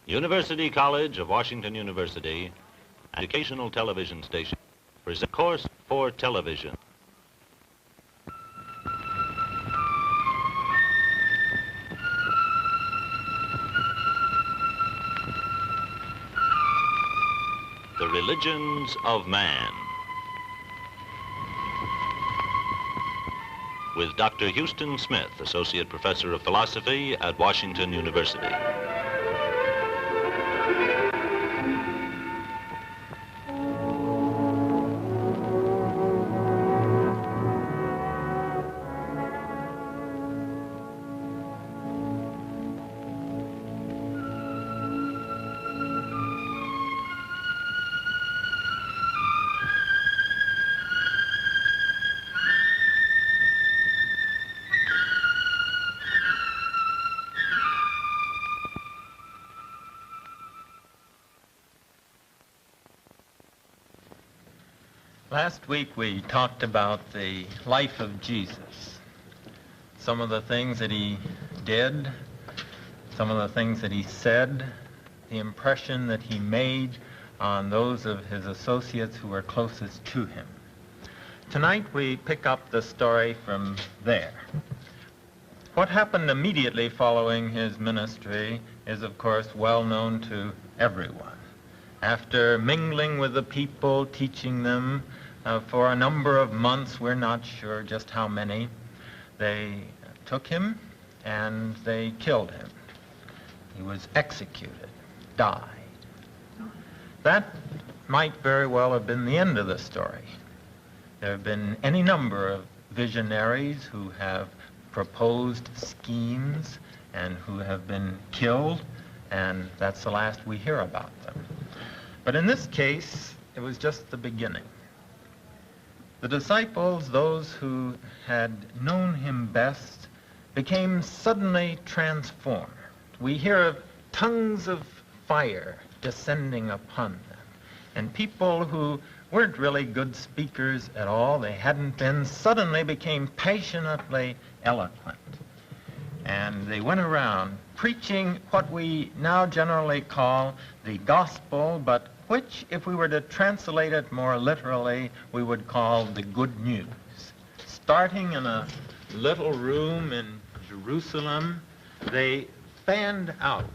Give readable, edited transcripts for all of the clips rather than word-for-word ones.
University College of Washington University, educational television station, presents Course for Television. The Religions of Man, with Dr. Houston Smith, Associate Professor of Philosophy at Washington University. Last week we talked about the life of Jesus, some of the things that he did, some of the things that he said, the impression that he made on those of his associates who were closest to him. Tonight we pick up the story from there. What happened immediately following his ministry is, of course, well known to everyone. After mingling with the people, teaching them for a number of months, we're not sure just how many, they took him and they killed him. He was executed, died. That might very well have been the end of the story. There have been any number of visionaries who have proposed schemes and who have been killed, and that's the last we hear about them. But in this case, it was just the beginning. The disciples, those who had known him best, became suddenly transformed. We hear of tongues of fire descending upon them, and people who weren't really good speakers at all, they hadn't been, suddenly became passionately eloquent. And they went around preaching what we now generally call the gospel, but which, if we were to translate it more literally, we would call the good news. Starting in a little room in Jerusalem, they fanned out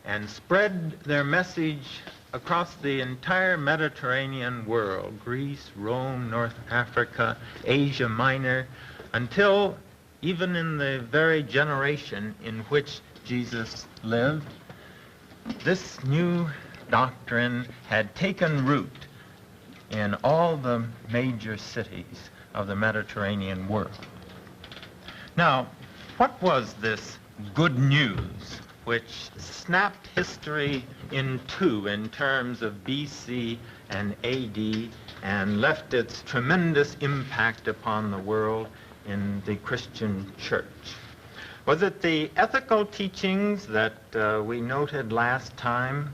and spread their message across the entire Mediterranean world, Greece, Rome, North Africa, Asia Minor, until even in the very generation in which Jesus lived, this new doctrine had taken root in all the major cities of the Mediterranean world. Now, what was this good news which snapped history in two in terms of BC and AD and left its tremendous impact upon the world in the Christian church? Was it the ethical teachings that we noted last time?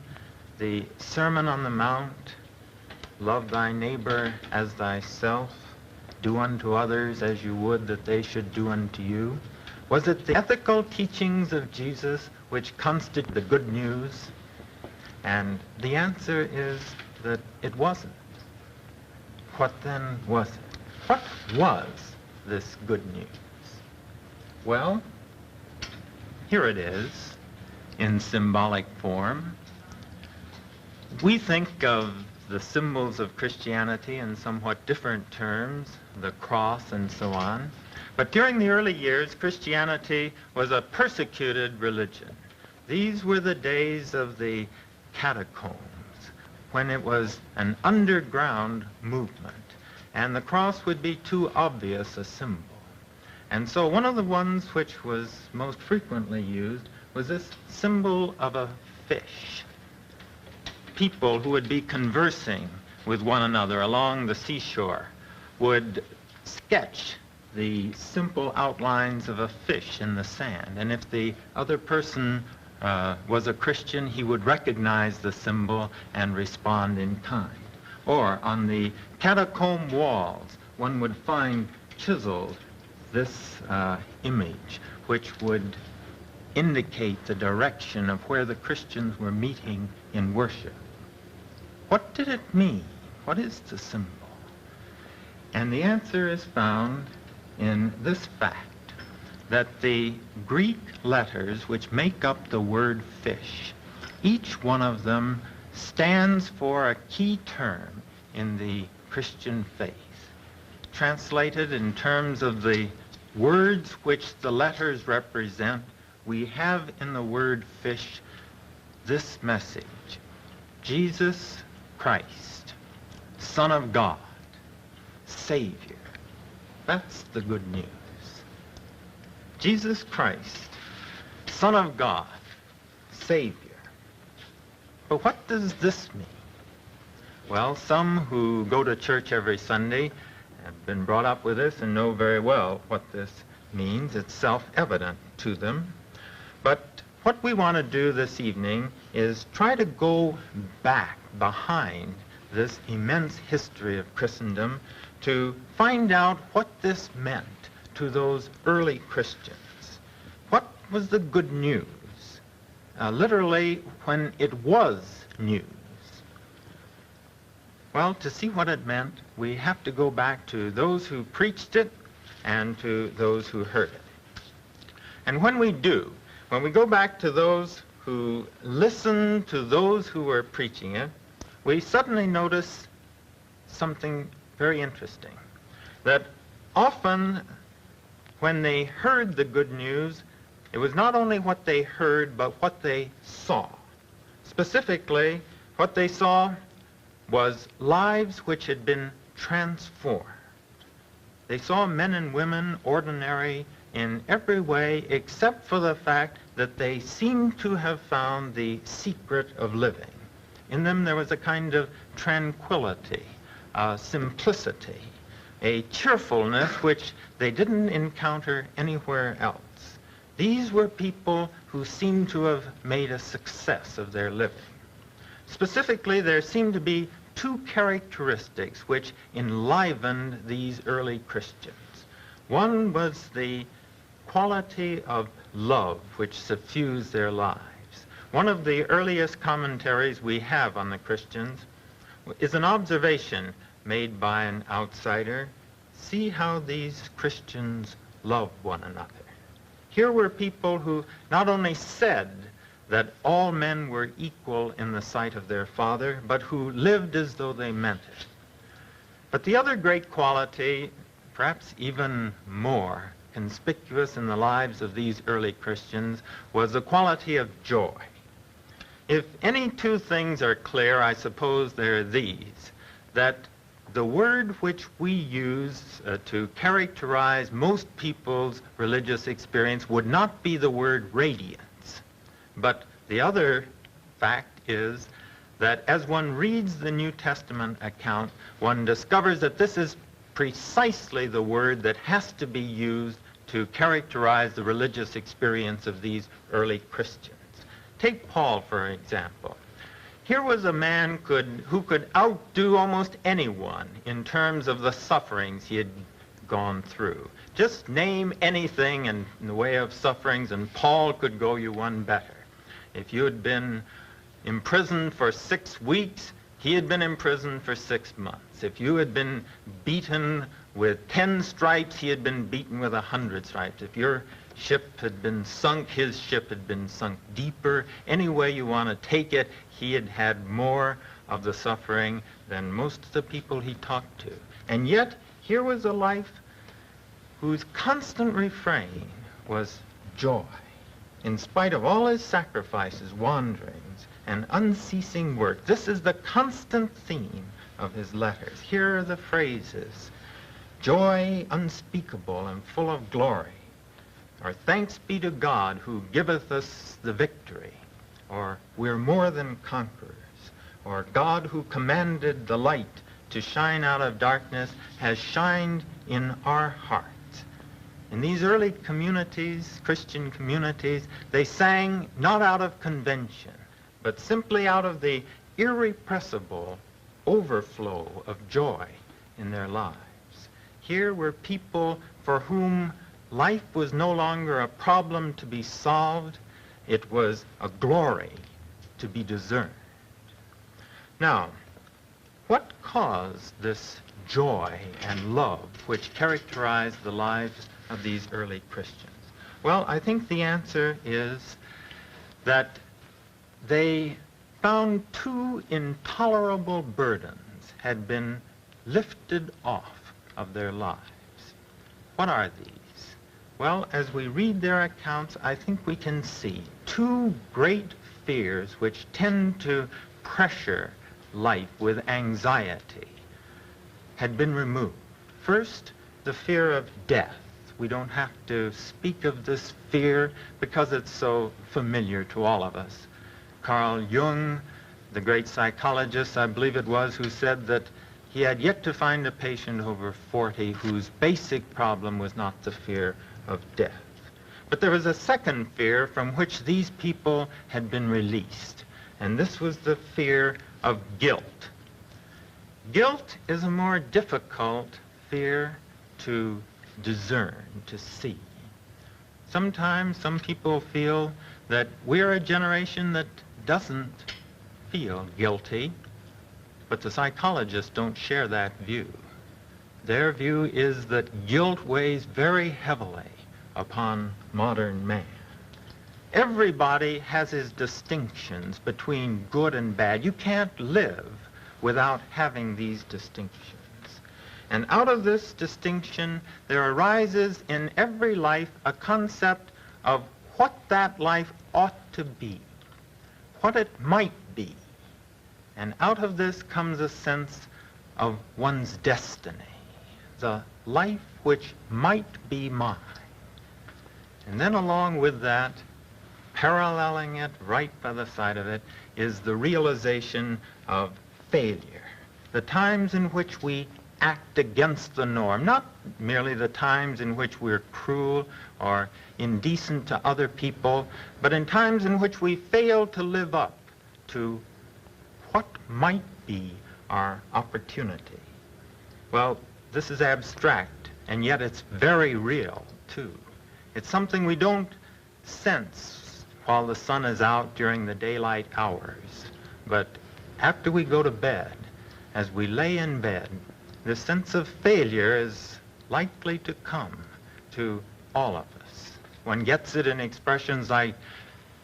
The Sermon on the Mount, love thy neighbor as thyself, do unto others as you would that they should do unto you? Was it the ethical teachings of Jesus which constitute the good news? And the answer is that it wasn't. What then was it? What was this good news? Well, here it is in symbolic form. We think of the symbols of Christianity in somewhat different terms, the cross and so on. But during the early years, Christianity was a persecuted religion. These were the days of the catacombs, when it was an underground movement, and the cross would be too obvious a symbol. And so one of the ones which was most frequently used was this symbol of a fish. People who would be conversing with one another along the seashore would sketch the simple outlines of a fish in the sand. And if the other person was a Christian, he would recognize the symbol and respond in kind. Or on the catacomb walls, one would find chiseled this image, which would indicate the direction of where the Christians were meeting in worship. What did it mean? What is the symbol? And the answer is found in this fact, that the Greek letters which make up the word fish, each one of them stands for a key term in the Christian faith. Translated in terms of the words which the letters represent, we have in the word fish this message: Jesus Christ, Son of God, Savior. That's the good news. Jesus Christ, Son of God, Savior. But what does this mean? Well, some who go to church every Sunday have been brought up with this and know very well what this means. It's self-evident to them. But what we want to do this evening is try to go back behind this immense history of Christendom to find out what this meant to those early Christians. What was the good news? Literally, when it was news. Well, to see what it meant, we have to go back to those who preached it and to those who heard it. And when we do, when we go back to those who listened to those who were preaching it, we suddenly notice something very interesting, that often when they heard the good news, it was not only what they heard, but what they saw. Specifically, what they saw was lives which had been transformed. They saw men and women ordinary in every way except for the fact that they seemed to have found the secret of living. In them there was a kind of tranquility, simplicity, a cheerfulness which they didn't encounter anywhere else. These were people who seemed to have made a success of their living. Specifically, there seemed to be two characteristics which enlivened these early Christians. One was the quality of love which suffused their lives. One of the earliest commentaries we have on the Christians is an observation made by an outsider. See how these Christians loved one another. Here were people who not only said that all men were equal in the sight of their Father, but who lived as though they meant it. But the other great quality, perhaps even more conspicuous in the lives of these early Christians, was the quality of joy. If any two things are clear, I suppose they're these, that the word which we use to characterize most people's religious experience would not be the word radiance. But the other fact is that as one reads the New Testament account, one discovers that this is precisely the word that has to be used to characterize the religious experience of these early Christians. Take Paul, for example. Here was a man who could outdo almost anyone in terms of the sufferings he had gone through. Just name anything in the way of sufferings, and Paul could go you one better. If you had been imprisoned for 6 weeks, he had been imprisoned for 6 months. If you had been beaten with 10 stripes, he had been beaten with 100 stripes. If your ship had been sunk, his ship had been sunk deeper. Any way you want to take it, he had had more of the suffering than most of the people he talked to. And yet, here was a life whose constant refrain was joy. In spite of all his sacrifices, wanderings, and unceasing work, this is the constant theme of his letters. Here are the phrases: joy unspeakable and full of glory, or thanks be to God who giveth us the victory, or we're more than conquerors, or God who commanded the light to shine out of darkness has shined in our hearts. In these early communities, Christian communities, they sang not out of convention, but simply out of the irrepressible overflow of joy in their lives. Here were people for whom life was no longer a problem to be solved, it was a glory to be discerned. Now, what caused this joy and love which characterized the lives of these early Christians? Well, I think the answer is that they found two intolerable burdens had been lifted off of their lives. What are these? Well, as we read their accounts, I think we can see two great fears which tend to pressure life with anxiety had been removed. First, the fear of death. We don't have to speak of this fear because it's so familiar to all of us. Carl Jung, the great psychologist, I believe it was, who said that he had yet to find a patient over 40 whose basic problem was not the fear of death. But there was a second fear from which these people had been released, and this was the fear of guilt. Guilt is a more difficult fear to discern, to see. Sometimes some people feel that we're a generation that doesn't feel guilty, but the psychologists don't share that view. Their view is that guilt weighs very heavily upon modern man. Everybody has his distinctions between good and bad. You can't live without having these distinctions. And out of this distinction, there arises in every life a concept of what that life ought to be, what it might be. And out of this comes a sense of one's destiny, the life which might be mine. And then along with that, paralleling it right by the side of it, is the realization of failure, the times in which we act against the norm, not merely the times in which we're cruel or indecent to other people, but in times in which we fail to live up to what might be our opportunity. Well, this is abstract, and yet it's very real, too. It's something we don't sense while the sun is out during the daylight hours, but after we go to bed, as we lay in bed, the sense of failure is likely to come to all of us. One gets it in expressions like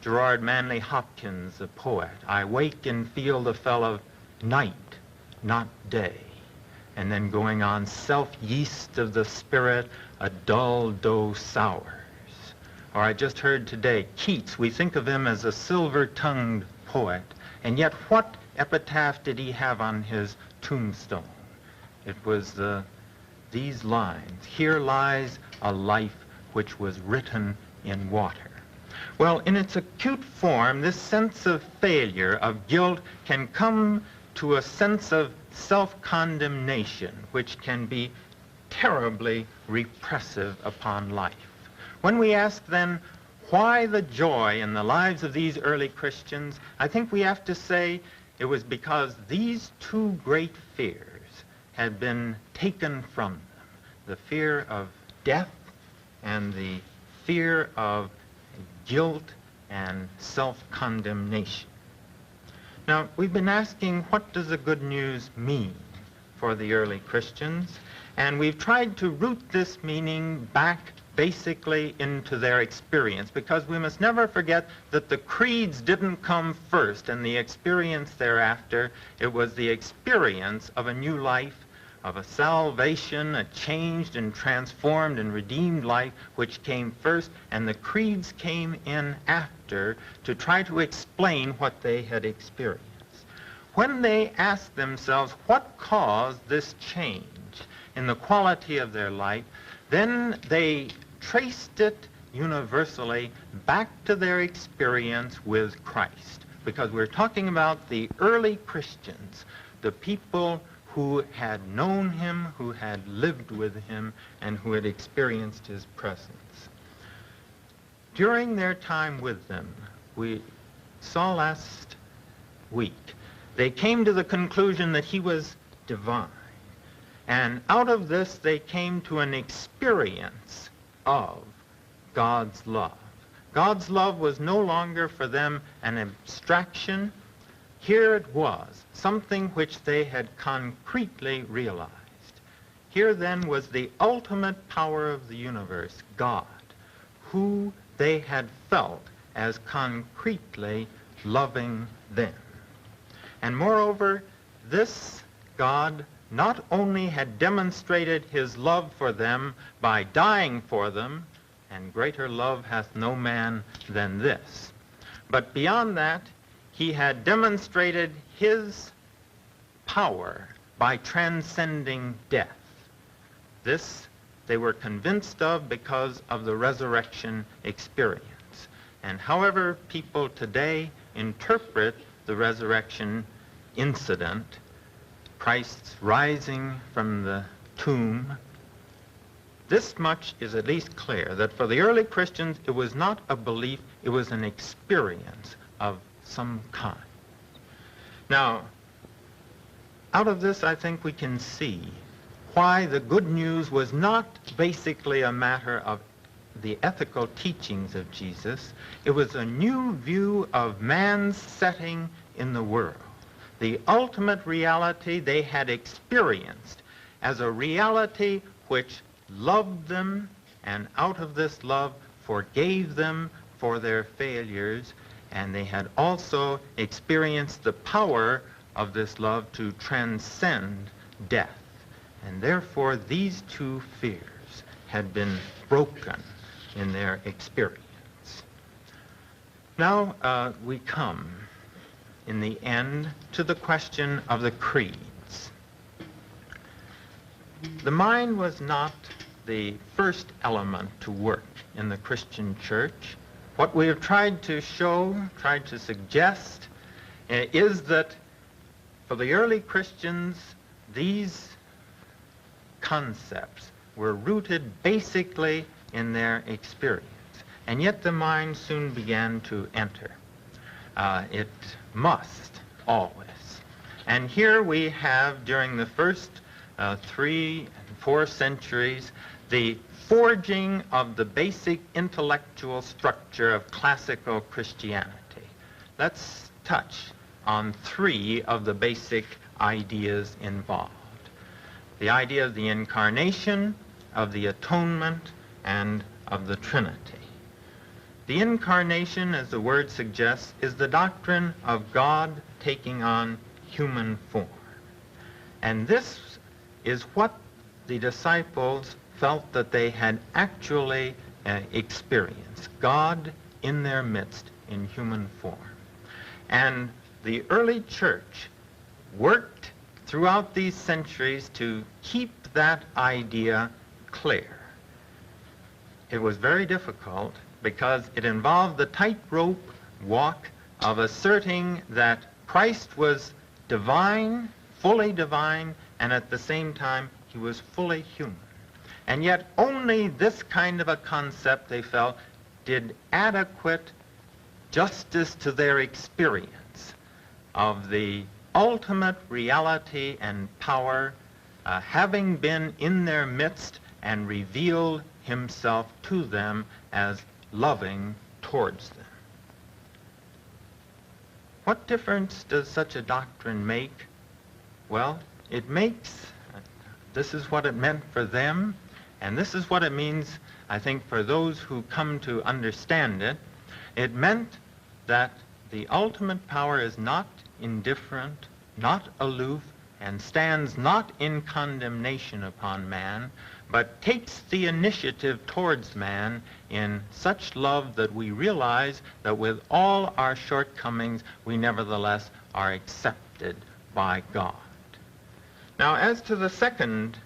Gerard Manley Hopkins, the poet, "I wake and feel the fellow night, not day." And then going on, "Self-yeast of the spirit, a dull dough sours." Or I just heard today, Keats, we think of him as a silver-tongued poet, and yet what epitaph did he have on his tombstone? It was these lines, "Here lies a life which was written in water." Well, in its acute form, this sense of failure, of guilt, can come to a sense of self-condemnation, which can be terribly repressive upon life. When we ask then, why the joy in the lives of these early Christians, I think we have to say it was because these two great fears had been taken from them, the fear of death and the fear of guilt and self-condemnation. Now, we've been asking, what does the good news mean for the early Christians? And we've tried to root this meaning back basically into their experience, because we must never forget that the creeds didn't come first and the experience thereafter. It was the experience of a new life, of a salvation, a changed and transformed and redeemed life, which came first, and the creeds came in after to try to explain what they had experienced. When they asked themselves what caused this change in the quality of their life, then they traced it universally back to their experience with Christ, because we're talking about the early Christians, the people who had known him, who had lived with him, and who had experienced his presence. During their time with them, we saw last week, they came to the conclusion that he was divine. And out of this, they came to an experience of God's love. God's love was no longer for them an abstraction. Here it was, something which they had concretely realized. Here then was the ultimate power of the universe, God, who they had felt as concretely loving them. And moreover, this God not only had demonstrated his love for them by dying for them, and greater love hath no man than this, but beyond that, he had demonstrated his power by transcending death. This they were convinced of because of the resurrection experience. And however people today interpret the resurrection incident, Christ's rising from the tomb, this much is at least clear, that for the early Christians it was not a belief, it was an experience of some kind. Now, out of this I think we can see why the good news was not basically a matter of the ethical teachings of Jesus. It was a new view of man's setting in the world. The ultimate reality they had experienced as a reality which loved them, and out of this love forgave them for their failures, and they had also experienced the power of this love to transcend death. And therefore these two fears had been broken in their experience. Now we come in the end to the question of the creeds. The mind was not the first element to work in the Christian church. What we have tried to show, tried to suggest, is that for the early Christians, these concepts were rooted basically in their experience. And yet the mind soon began to enter. It must always. And here we have, during the first 3 and 4 centuries, the forging of the basic intellectual structure of classical Christianity. Let's touch on 3 of the basic ideas involved. The idea of the incarnation, of the atonement, and of the Trinity. The incarnation, as the word suggests, is the doctrine of God taking on human form. And this is what the disciples felt that they had actually experienced, God in their midst in human form. And the early church worked throughout these centuries to keep that idea clear. It was very difficult because it involved the tightrope walk of asserting that Christ was divine, fully divine, and at the same time he was fully human. And yet only this kind of a concept, they felt, did adequate justice to their experience of the ultimate reality and power having been in their midst and revealed himself to them as loving towards them. What difference does such a doctrine make? Well, it makes, this is what it meant for them, and this is what it means, I think, for those who come to understand it. It meant that the ultimate power is not indifferent, not aloof, and stands not in condemnation upon man, but takes the initiative towards man in such love that we realize that with all our shortcomings, we nevertheless are accepted by God. Now, as to the second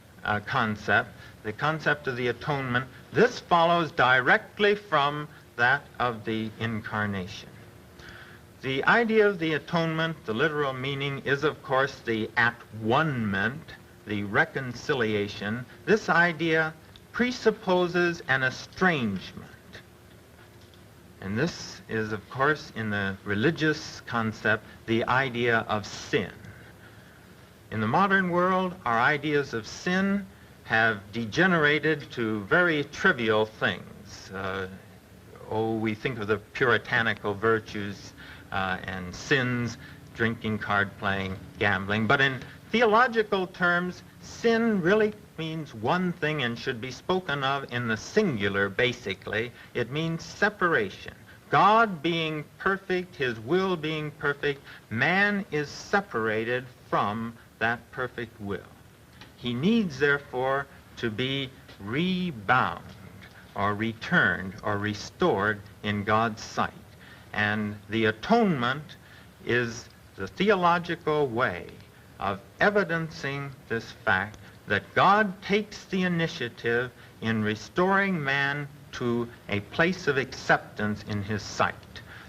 concept, the concept of the atonement, this follows directly from that of the incarnation. The idea of the atonement, the literal meaning, is of course the at-one-ment, the reconciliation. This idea presupposes an estrangement. And this is, of course, in the religious concept, the idea of sin. In the modern world, our ideas of sin have degenerated to very trivial things. We think of the puritanical virtues and sins, drinking, card playing, gambling. But in theological terms, sin really means one thing and should be spoken of in the singular, basically. It means separation. God being perfect, his will being perfect, man is separated from that perfect will. He needs, therefore, to be rebound or returned or restored in God's sight. And the atonement is the theological way of evidencing this fact that God takes the initiative in restoring man to a place of acceptance in his sight.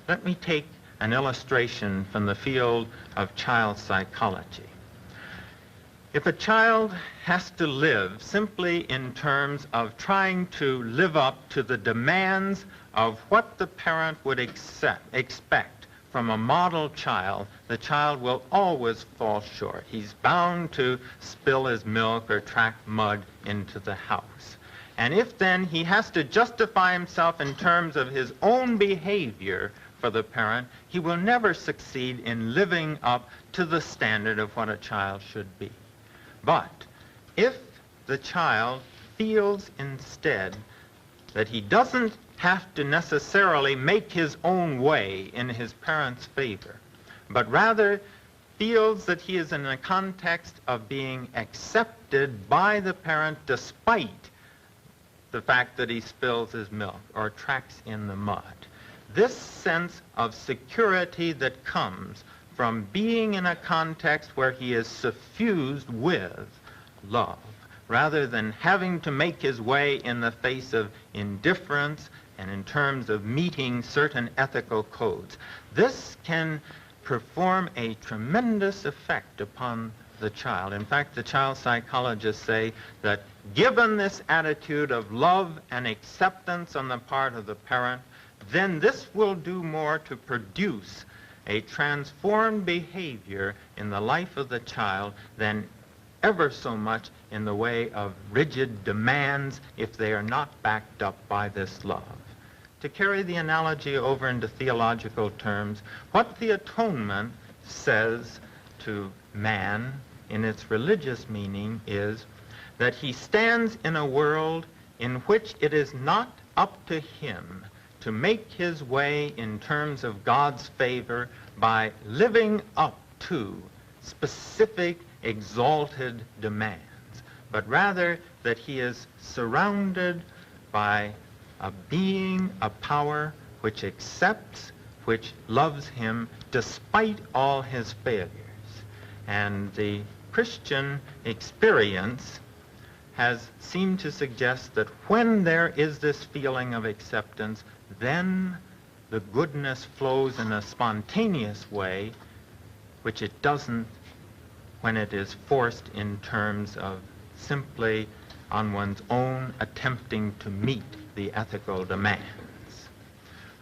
Let me take an illustration from the field of child psychology. If a child has to live simply in terms of trying to live up to the demands of what the parent would expect from a model child, the child will always fall short. He's bound to spill his milk or track mud into the house. And if then he has to justify himself in terms of his own behavior for the parent, he will never succeed in living up to the standard of what a child should be. But if the child feels instead that he doesn't have to necessarily make his own way in his parents' favor, but rather feels that he is in a context of being accepted by the parent despite the fact that he spills his milk or tracks in the mud. This sense of security that comes from being in a context where he is suffused with love, rather than having to make his way in the face of indifference and in terms of meeting certain ethical codes. This can perform a tremendous effect upon the child. In fact, the child psychologists say that given this attitude of love and acceptance on the part of the parent, then this will do more to produce a transformed behavior in the life of the child than ever so much in the way of rigid demands if they are not backed up by this love. To carry the analogy over into theological terms, what the atonement says to man in its religious meaning is that he stands in a world in which it is not up to him to make his way in terms of God's favor by living up to specific exalted demands, but rather that he is surrounded by a being, a power which accepts, which loves him despite all his failures. And the Christian experience has seemed to suggest that when there is this feeling of acceptance, then the goodness flows in a spontaneous way, which it doesn't when it is forced in terms of simply on one's own attempting to meet the ethical demands.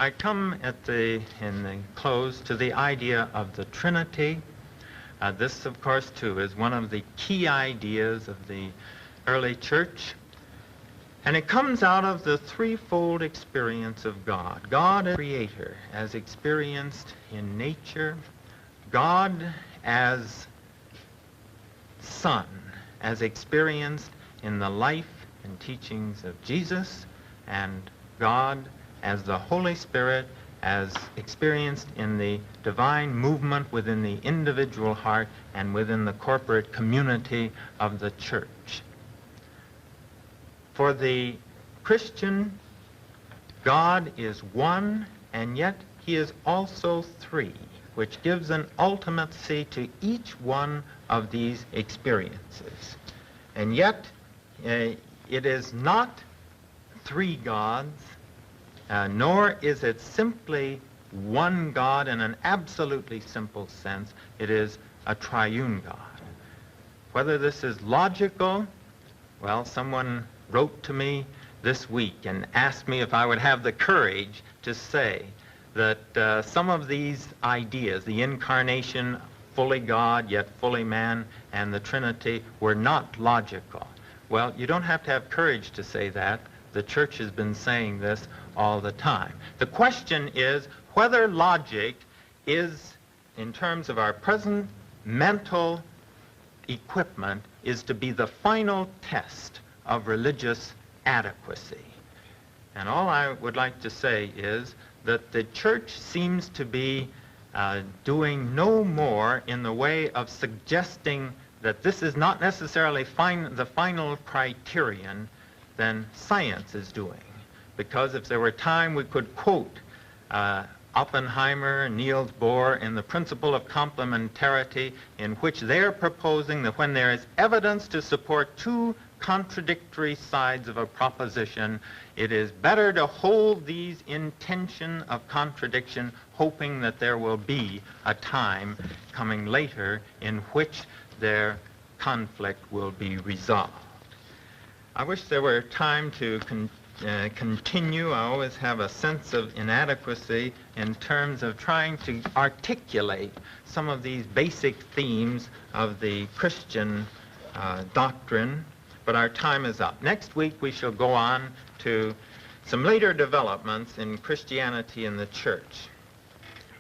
I come in the close to the idea of the Trinity. This, of course, too, is one of the key ideas of the early church. And it comes out of the threefold experience of God. God as creator, as experienced in nature. God as Son, as experienced in the life and teachings of Jesus. And God as the Holy Spirit, as experienced in the divine movement within the individual heart and within the corporate community of the church. For the Christian, God is one, and yet he is also three, which gives an ultimacy to each one of these experiences. And yet, it is not three gods, nor is it simply one God in an absolutely simple sense. It is a triune God. Whether this is logical, well, someone wrote to me this week and asked me if I would have the courage to say that some of these ideas, the incarnation, fully God yet fully man, and the Trinity, were not logical. Well, you don't have to have courage to say that. The church has been saying this all the time. The question is whether logic is, in terms of our present mental equipment, is to be the final test of religious adequacy. And all I would like to say is that the church seems to be doing no more in the way of suggesting that this is not necessarily the final criterion than science is doing. Because if there were time, we could quote Oppenheimer, Niels Bohr in The Principle of Complementarity, in which they're proposing that when there is evidence to support two contradictory sides of a proposition, it is better to hold these in tension of contradiction, hoping that there will be a time coming later in which their conflict will be resolved. I wish there were time to continue. I always have a sense of inadequacy in terms of trying to articulate some of these basic themes of the Christian doctrine, but our time is up. Next week we shall go on to some later developments in Christianity and the church.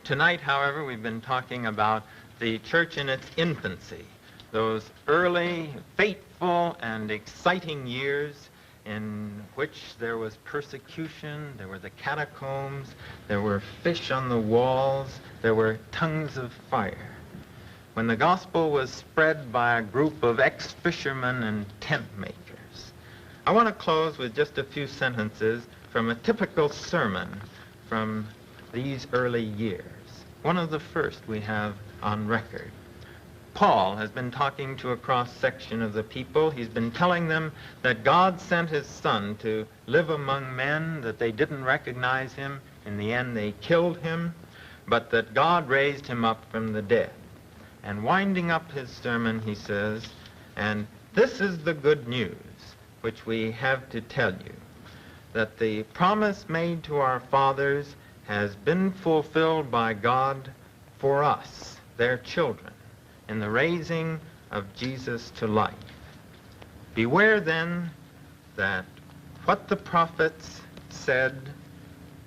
Tonight, however, we've been talking about the church in its infancy, those early, fateful, and exciting years in which there was persecution, there were the catacombs, there were fish on the walls, there were tongues of fire. When the gospel was spread by a group of ex-fishermen and tent makers. I want to close with just a few sentences from a typical sermon from these early years. One of the first we have on record. Paul has been talking to a cross-section of the people. He's been telling them that God sent his Son to live among men, that they didn't recognize him. In the end, they killed him, but that God raised him up from the dead. And winding up his sermon, he says, and this is the good news which we have to tell you, that the promise made to our fathers has been fulfilled by God for us, their children, in the raising of Jesus to life. Beware then that what the prophets said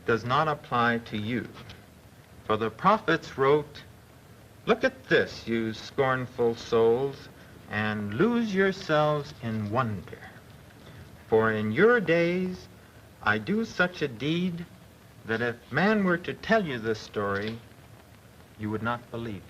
does not apply to you. For the prophets wrote, look at this, you scornful souls, and lose yourselves in wonder. For in your days I do such a deed that if man were to tell you this story, you would not believe him.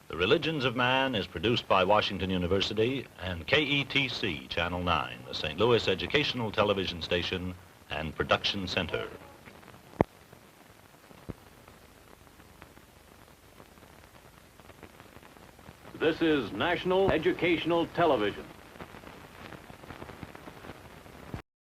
The Religions of Man is produced by Washington University and KETC Channel 9, the St. Louis educational television station and production center. This is National Educational Television.